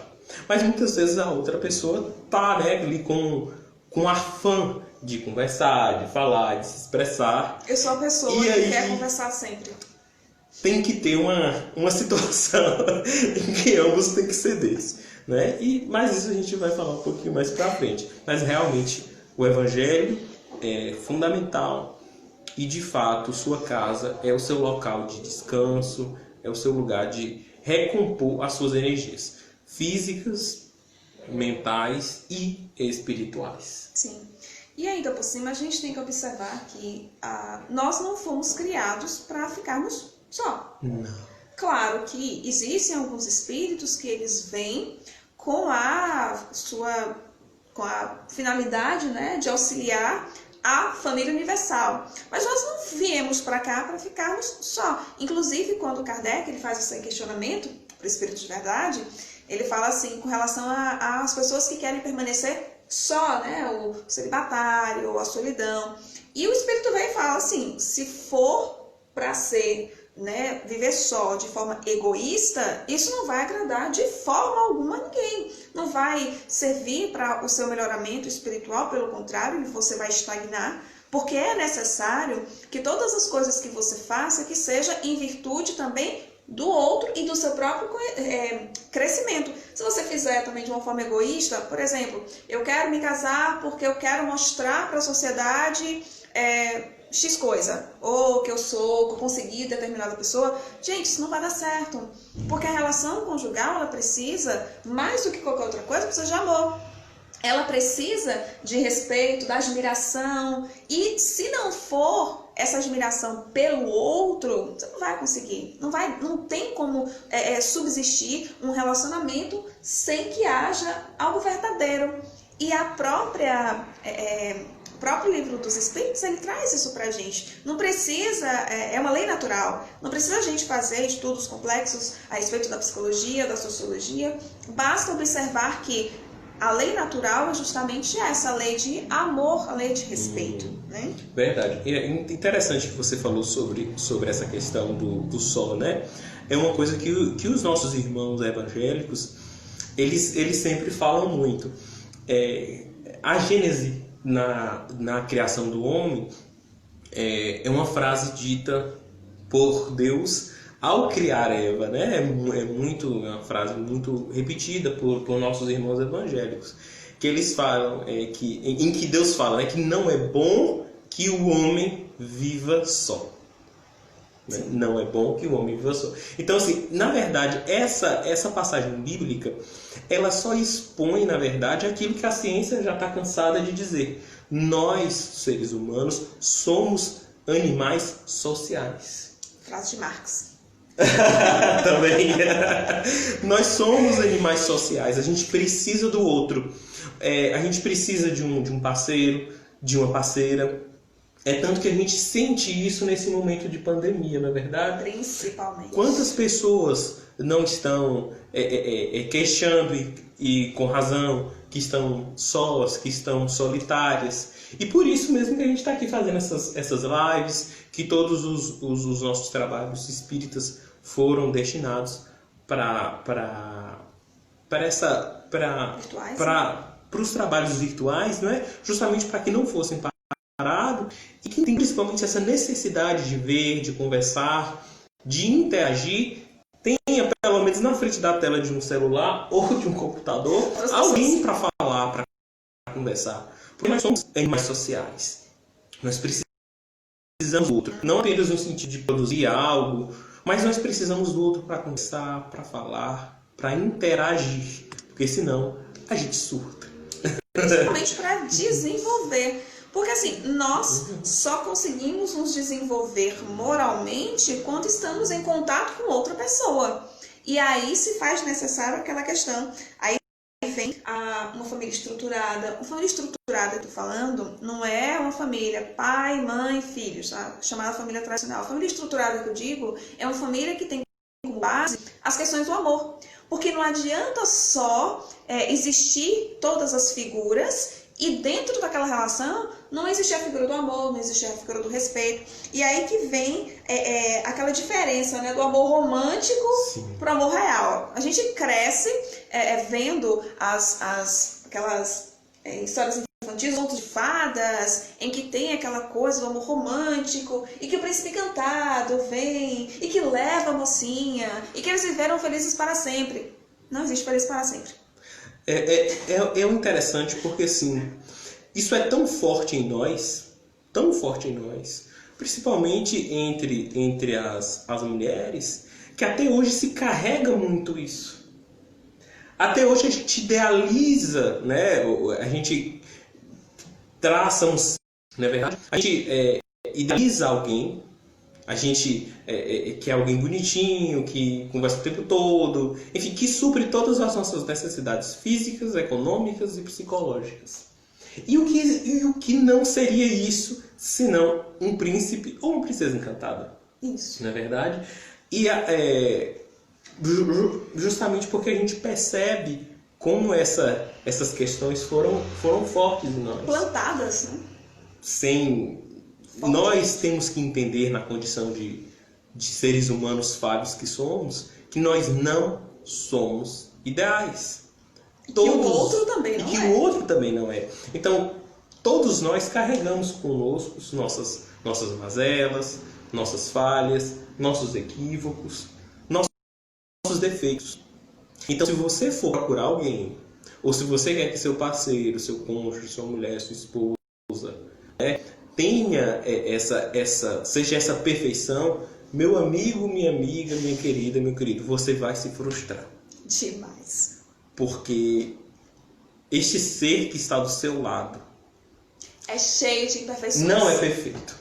Mas muitas vezes a outra pessoa está, né, ali com afã de conversar, de falar, de se expressar. Eu sou a pessoa E que aí, quer conversar sempre. tem que ter uma situação em que ambos têm que ceder, né? Mas isso a gente vai falar um pouquinho mais pra frente. Mas realmente o evangelho é fundamental e de fato sua casa é o seu local de descanso, é o seu lugar de recompor as suas energias físicas, mentais e espirituais. Sim. E ainda por cima a gente tem que observar que nós não fomos criados para ficarmos só. Não. Claro que existem alguns espíritos que eles vêm com a finalidade, né, de auxiliar a família universal. Mas nós não viemos para cá para ficarmos só. Inclusive, quando Kardec ele faz esse questionamento para o espírito de verdade, ele fala assim, com relação às pessoas que querem permanecer só, né, o celibatário, a solidão. E o espírito vem e fala assim, se for para ser, né, viver só de forma egoísta, isso não vai agradar de forma alguma a ninguém. Não vai servir para o seu melhoramento espiritual, pelo contrário, você vai estagnar, porque é necessário que todas as coisas que você faça, que seja em virtude também do outro e do seu próprio crescimento. Se você fizer também de uma forma egoísta, por exemplo, eu quero me casar porque eu quero mostrar para a sociedade X coisa, ou que eu consegui determinada pessoa, gente, isso não vai dar certo, porque a relação conjugal, ela precisa, mais do que qualquer outra coisa, precisa de amor. Ela precisa de respeito, da admiração, e se não for essa admiração pelo outro, você não vai conseguir, não tem como subsistir um relacionamento sem que haja algo verdadeiro. E o próprio livro dos Espíritos, ele traz isso pra gente. Não precisa, é uma lei natural, não precisa a gente fazer estudos complexos a respeito da psicologia, da sociologia, basta observar que a lei natural é justamente essa, a lei de amor, a lei de respeito. Né? Verdade. É interessante que você falou sobre essa questão do sol, né? É uma coisa que os nossos irmãos evangélicos, eles sempre falam muito. A Gênese na criação do homem é uma frase dita por Deus ao criar Eva, né? É uma frase muito repetida por nossos irmãos evangélicos, que eles falam em que Deus fala, né, que não é bom que o homem viva só. Né? Não é bom que o homem viva só. Então, assim, na verdade, essa passagem bíblica, ela só expõe, na verdade, aquilo que a ciência já está cansada de dizer. Nós, seres humanos, somos animais sociais. Frase de Marx. Também. Nós somos animais sociais, a gente precisa do outro, a gente precisa de um parceiro, de uma parceira. É tanto que a gente sente isso nesse momento de pandemia, não é verdade? Principalmente. Quantas pessoas não estão queixando, e com razão, que estão sós, que estão solitárias. E por isso mesmo que a gente está aqui fazendo essas lives, que todos os nossos trabalhos espíritas foram destinados para os trabalhos virtuais, não é? Justamente para que não fossem parados e que tem principalmente essa necessidade de ver, de conversar, de interagir, tenha pelo menos na frente da tela de um celular ou de um computador alguém para falar, para conversar. Porque nós somos animais sociais. Nós precisamos do outro. Não apenas no sentido de produzir algo, mas nós precisamos do outro para conversar, para falar, para interagir. Porque senão a gente surta. Principalmente para desenvolver. Porque assim, nós só conseguimos nos desenvolver moralmente quando estamos em contato com outra pessoa. E aí se faz necessário aquela questão. Aí vem uma família estruturada. Uma família estruturada que eu estou falando não é uma família pai, mãe, filhos, tá? Chamada família tradicional. A família estruturada que eu digo é uma família que tem como base as questões do amor. Porque não adianta só existir todas as figuras e dentro daquela relação não existe a figura do amor, não existe a figura do respeito. E aí que vem aquela diferença, né, do amor romântico para o amor real. A gente cresce vendo aquelas histórias infantis, contos de fadas, em que tem aquela coisa do amor romântico, e que o príncipe encantado vem, e que leva a mocinha, e que eles viveram felizes para sempre. Não existe feliz para sempre. É interessante porque, assim, isso é tão forte em nós, principalmente entre as mulheres, que até hoje se carrega muito isso. Até hoje a gente idealiza, né? A gente traça não é verdade? A gente idealiza alguém, a gente quer alguém bonitinho, que conversa o tempo todo, enfim, que supre todas as nossas necessidades físicas, econômicas e psicológicas. E o que não seria isso, senão um príncipe ou uma princesa encantada? Isso. Não é verdade? E justamente porque a gente percebe como essas questões foram fortes em nós. Plantadas, né? Nós temos que entender, na condição de seres humanos falhos que somos, que nós não somos ideais. Que o outro também não é. E que o outro também não é. Então, todos nós carregamos conosco nossas mazelas, nossas falhas, nossos equívocos, nossos defeitos. Então, se você for procurar alguém, ou se você quer que seu parceiro, seu cônjuge, sua mulher, sua esposa, tenha seja essa perfeição, meu amigo, minha amiga, minha querida, meu querido, você vai se frustrar. Demais. Porque este ser que está do seu lado é cheio de imperfeições. Não é perfeito.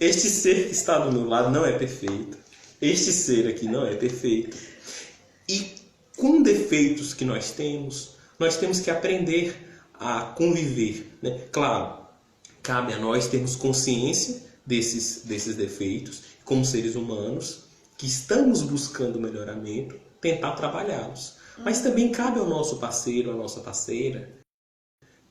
Este ser que está do meu lado não é perfeito. Este ser aqui não é perfeito. E com defeitos que nós temos que aprender a conviver, né? Claro, cabe a nós termos consciência desses defeitos, como seres humanos que estamos buscando melhoramento, tentar trabalhá-los. Mas também cabe ao nosso parceiro, à nossa parceira,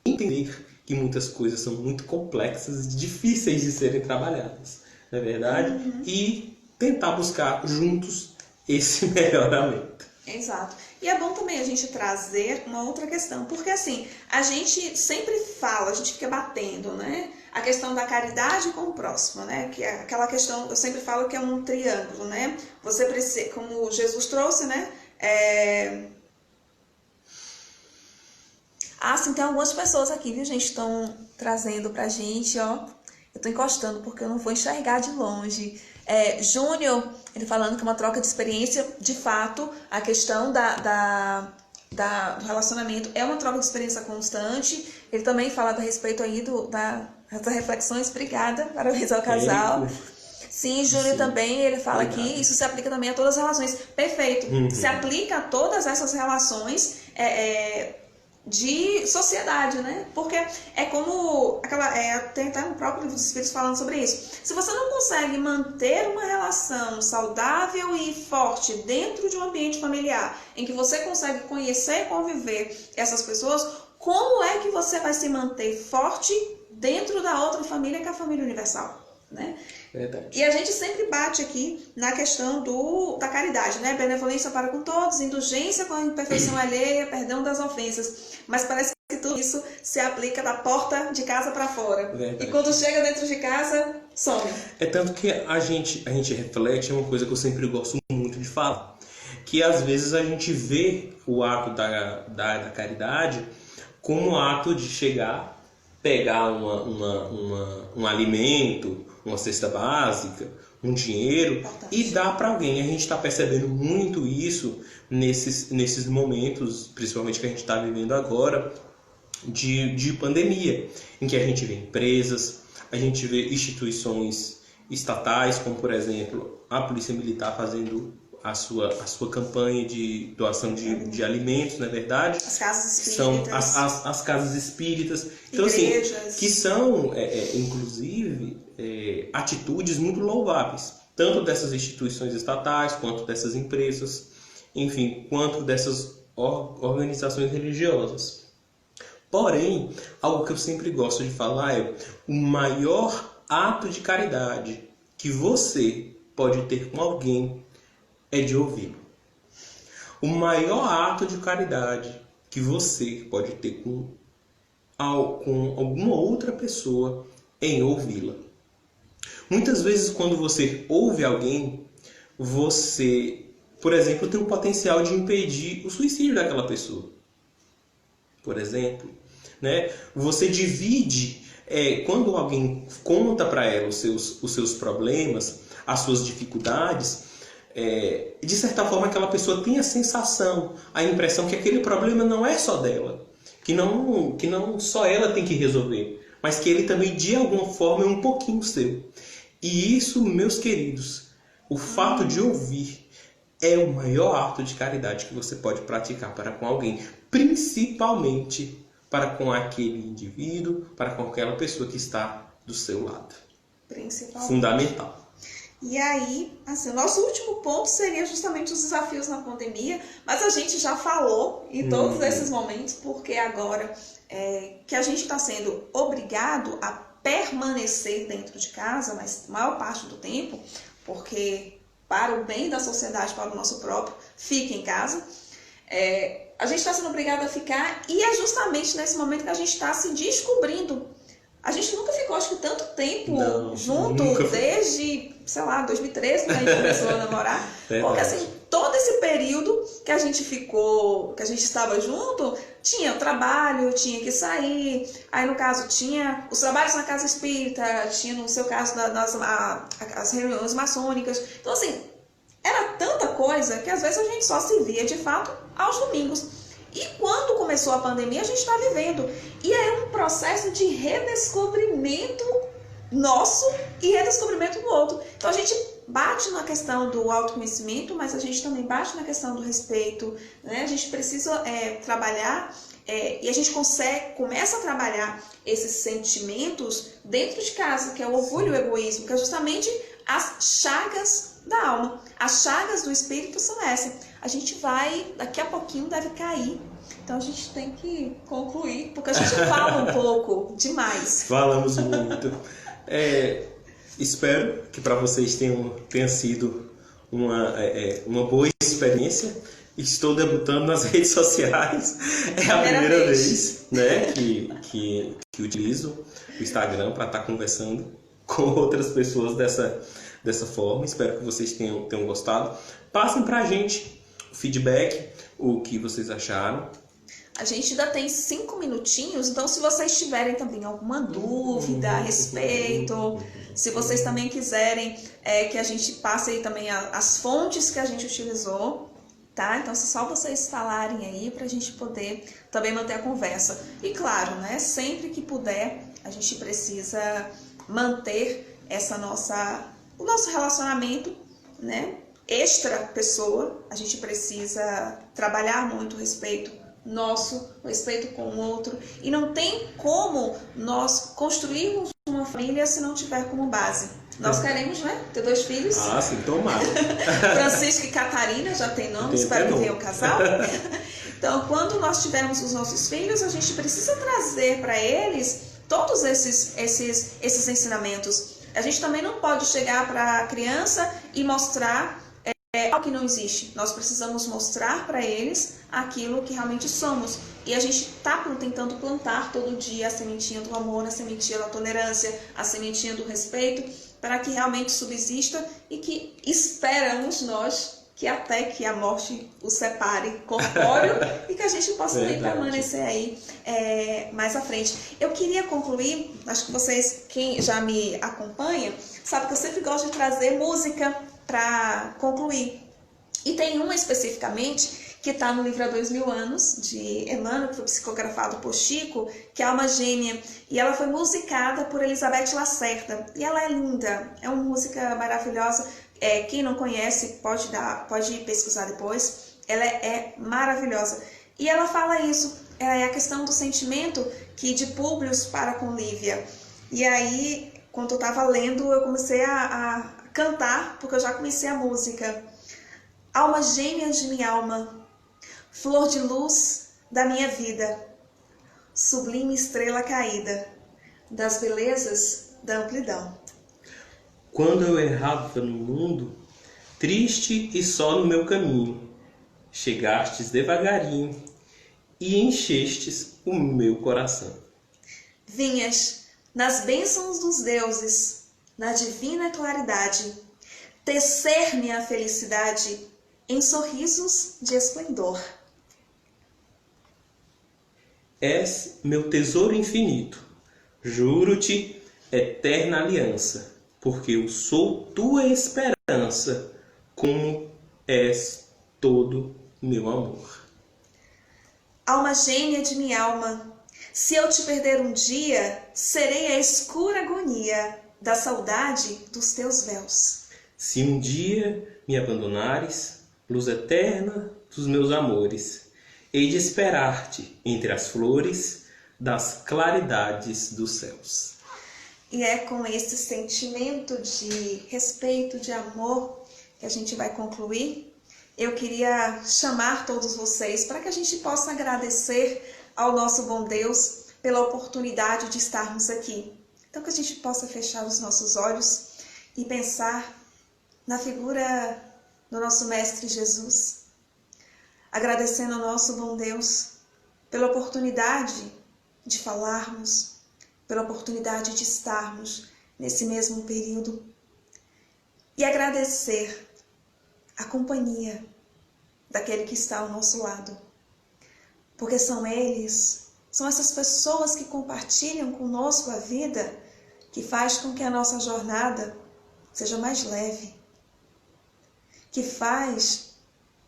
entender que muitas coisas são muito complexas e difíceis de serem trabalhadas, não é verdade? E tentar buscar juntos esse melhoramento. Exato. E é bom também a gente trazer uma outra questão, porque assim, a gente sempre fala, a gente fica batendo, né? A questão da caridade com o próximo, né? Que é aquela questão, eu sempre falo que é um triângulo, né? Você precisa, como Jesus trouxe, né? Sim, tem algumas pessoas aqui, viu, gente? Estão trazendo pra gente, ó. Eu tô encostando porque eu não vou enxergar de longe. Júnior, ele falando que é uma troca de experiência, de fato, a questão do relacionamento é uma troca de experiência constante. Ele também fala a respeito aí das reflexões. Obrigada, parabéns ao casal. Sim, Júnior também, ele fala que isso se aplica também a todas as relações. Perfeito. Se aplica a todas essas relações de sociedade, né? Porque é como tem até no próprio livro dos Espíritos falando sobre isso. Se você não consegue manter uma relação saudável e forte dentro de um ambiente familiar, em que você consegue conhecer e conviver essas pessoas, como é que você vai se manter forte dentro da outra família, que é a família universal, né? Verdade. E a gente sempre bate aqui na questão da caridade, né? Benevolência para com todos, indulgência com a imperfeição alheia, perdão das ofensas. Mas parece que tudo isso se aplica da porta de casa para fora. Verdade. E quando chega dentro de casa, some. É tanto que a gente reflete, é uma coisa que eu sempre gosto muito de falar, que às vezes a gente vê o ato da caridade como um ato de chegar, pegar um alimento, uma cesta básica, um dinheiro e dar para alguém. A gente está percebendo muito isso nesses momentos, principalmente que a gente está vivendo agora, de pandemia, em que a gente vê empresas, a gente vê instituições estatais, como por exemplo a Polícia Militar fazendo a sua campanha de doação de alimentos, não é verdade? As casas espíritas. São as casas espíritas. Então, igrejas. Assim, que são, inclusive, atitudes muito louváveis. Tanto dessas instituições estatais, quanto dessas empresas, enfim, quanto dessas organizações religiosas. Porém, algo que eu sempre gosto de falar é o maior ato de caridade que você pode ter com alguém é de ouvi-lo. O maior ato de caridade que você pode ter com com alguma outra pessoa em ouvi-la. Muitas vezes, quando você ouve alguém, você, por exemplo, tem o potencial de impedir o suicídio daquela pessoa. Por exemplo, né? Você divide, quando alguém conta para ela os seus problemas, as suas dificuldades, de certa forma aquela pessoa tem a sensação, a impressão que aquele problema não é só dela, que não só ela tem que resolver, mas que ele também de alguma forma é um pouquinho seu. E isso, meus queridos, o fato de ouvir é o maior ato de caridade que você pode praticar para com alguém, principalmente para com aquele indivíduo, para com aquela pessoa que está do seu lado. Principalmente. Fundamental. E aí, assim, o nosso último ponto seria justamente os desafios na pandemia, mas a gente já falou em todos esses momentos, porque agora que a gente está sendo obrigado a permanecer dentro de casa, mas a maior parte do tempo, porque para o bem da sociedade, para o nosso próprio, fica em casa. A gente está sendo obrigado a ficar, e é justamente nesse momento que a gente está se descobrindo. A gente nunca ficou, acho que, tanto tempo junto, desde, sei lá, 2013, quando a gente começou a namorar. Porque, assim, todo esse período que a gente ficou, que a gente estava junto, tinha o trabalho, tinha que sair. Aí, no caso, tinha os trabalhos na casa espírita, tinha, no seu caso, as reuniões maçônicas. Então, assim, era tanta coisa que, às vezes, a gente só se via, de fato, aos domingos. E quando começou a pandemia, a gente está vivendo. E é um processo de redescobrimento nosso e redescobrimento do outro. Então a gente bate na questão do autoconhecimento, mas a gente também bate na questão do respeito, né? A gente precisa trabalhar e a gente começa a trabalhar esses sentimentos dentro de casa, que é o orgulho e o egoísmo, que é justamente as chagas da alma. As chagas do espírito são essas. A gente vai, daqui a pouquinho deve cair. Então a gente tem que concluir, porque a gente fala um pouco demais. Falamos muito. Espero que para vocês tenha sido uma boa experiência. Estou debutando nas redes sociais. É a primeira vez, né, que utilizo o Instagram para estar conversando com outras pessoas dessa forma. Espero que vocês tenham gostado. Passem para a gente o feedback, o que vocês acharam. A gente ainda tem 5 minutinhos, então se vocês tiverem também alguma dúvida a respeito, se vocês também quiserem que a gente passe aí também as fontes que a gente utilizou, tá? Então, se só vocês falarem aí para a gente poder também manter a conversa. E claro, né? Sempre que puder, a gente precisa manter o nosso relacionamento, né? Extra pessoa, a gente precisa trabalhar muito o respeito nosso, o respeito com o outro, e não tem como nós construirmos uma família se não tiver como base. Nós queremos, né, ter 2 filhos. Ah, sim, tomara. Francisco e Catarina já tem nome, espero que tenha um casal. Então, quando nós tivermos os nossos filhos, a gente precisa trazer para eles todos esses ensinamentos. A gente também não pode chegar para a criança e mostrar algo que não existe. Nós precisamos mostrar para eles aquilo que realmente somos. E a gente está tentando plantar todo dia a sementinha do amor, a sementinha da tolerância, a sementinha do respeito, para que realmente subsista e que esperamos nós que até que a morte o separe corpóreo e que a gente possa também permanecer aí mais à frente. Eu queria concluir, acho que vocês, quem já me acompanha, sabe que eu sempre gosto de trazer música para concluir. E tem uma especificamente que está no livro Há 2000 Anos, de Emmanuel, que foi psicografado por Chico, que é Alma Gêmea. E ela foi musicada por Elizabeth Lacerda. E ela é linda, é uma música maravilhosa. Quem não conhece pode pesquisar depois. Ela é maravilhosa. E ela fala isso, é a questão do sentimento que de Públio para com Lívia. E aí, quando eu estava lendo, eu comecei a cantar, porque eu já conhecia a música. Alma gêmea de minha alma, flor de luz da minha vida, sublime estrela caída, das belezas da amplidão. Quando eu errava no mundo, triste e só no meu caminho, chegastes devagarinho e enchestes o meu coração. vinhas nas bênçãos dos deuses, na divina claridade, tecer-me a felicidade em sorrisos de esplendor. És meu tesouro infinito, juro-te eterna aliança, porque eu sou tua esperança, como és todo meu amor. Alma gêmea de minha alma, se eu te perder um dia, serei a escura agonia da saudade dos teus véus. Se um dia me abandonares, luz eterna dos meus amores, hei de esperar-te entre as flores das claridades dos céus. E é com esse sentimento de respeito, de amor, que a gente vai concluir. Eu queria chamar todos vocês para que a gente possa agradecer ao nosso bom Deus pela oportunidade de estarmos aqui. Então que a gente possa fechar os nossos olhos e pensar na figura do nosso Mestre Jesus, agradecendo ao nosso bom Deus pela oportunidade de falarmos, pela oportunidade de estarmos nesse mesmo período e agradecer a companhia daquele que está ao nosso lado, porque são essas pessoas que compartilham conosco a vida, que faz com que a nossa jornada seja mais leve, que faz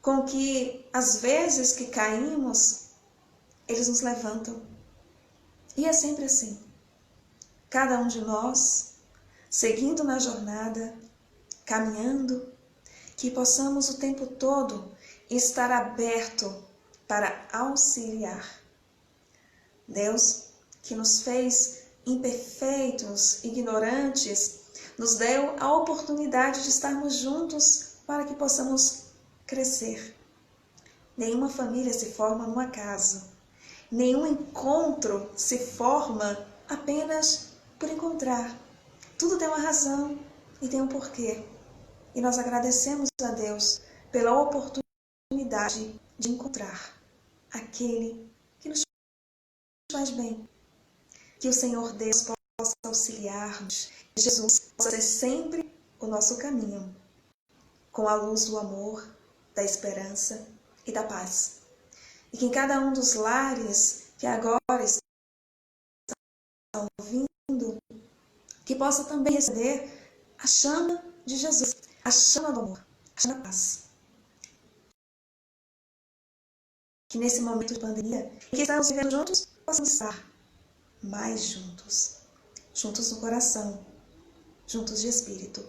com que às vezes que caímos, eles nos levantam. E é sempre assim. Cada um de nós, seguindo na jornada, caminhando, que possamos o tempo todo estar aberto para auxiliar. Deus, que nos fez imperfeitos, ignorantes, nos deu a oportunidade de estarmos juntos para que possamos crescer. Nenhuma família se forma num acaso. Nenhum encontro se forma apenas por encontrar. Tudo tem uma razão e tem um porquê. E nós agradecemos a Deus pela oportunidade de encontrar aquele que nos faz bem. Que o Senhor Deus possa auxiliar-nos. Que Jesus possa ser sempre o nosso caminho, com a luz do amor, da esperança e da paz. E que em cada um dos lares que agora estão ouvindo, que possa também receber a chama de Jesus, a chama do amor, a chama da paz. Que nesse momento de pandemia, em que estamos vivendo juntos, possamos estar mais juntos, juntos no coração, juntos de espírito.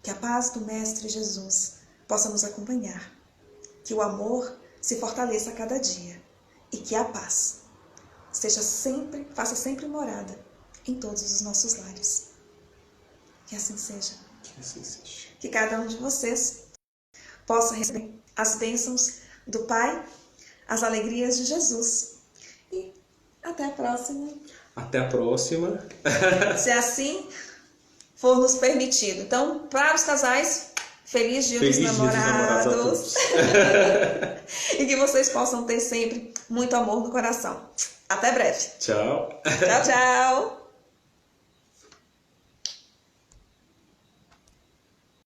Que a paz do Mestre Jesus possa nos acompanhar, que o amor se fortaleça a cada dia e que a paz faça sempre morada em todos os nossos lares. Que assim seja. Que assim seja. Que cada um de vocês possa receber as bênçãos do Pai, as alegrias de Jesus. E até a próxima. Até a próxima. Se assim for nos permitido. Então, para os casais, feliz Dia dos Namorados. E que vocês possam ter sempre muito amor no coração. Até breve. Tchau. Tchau, tchau.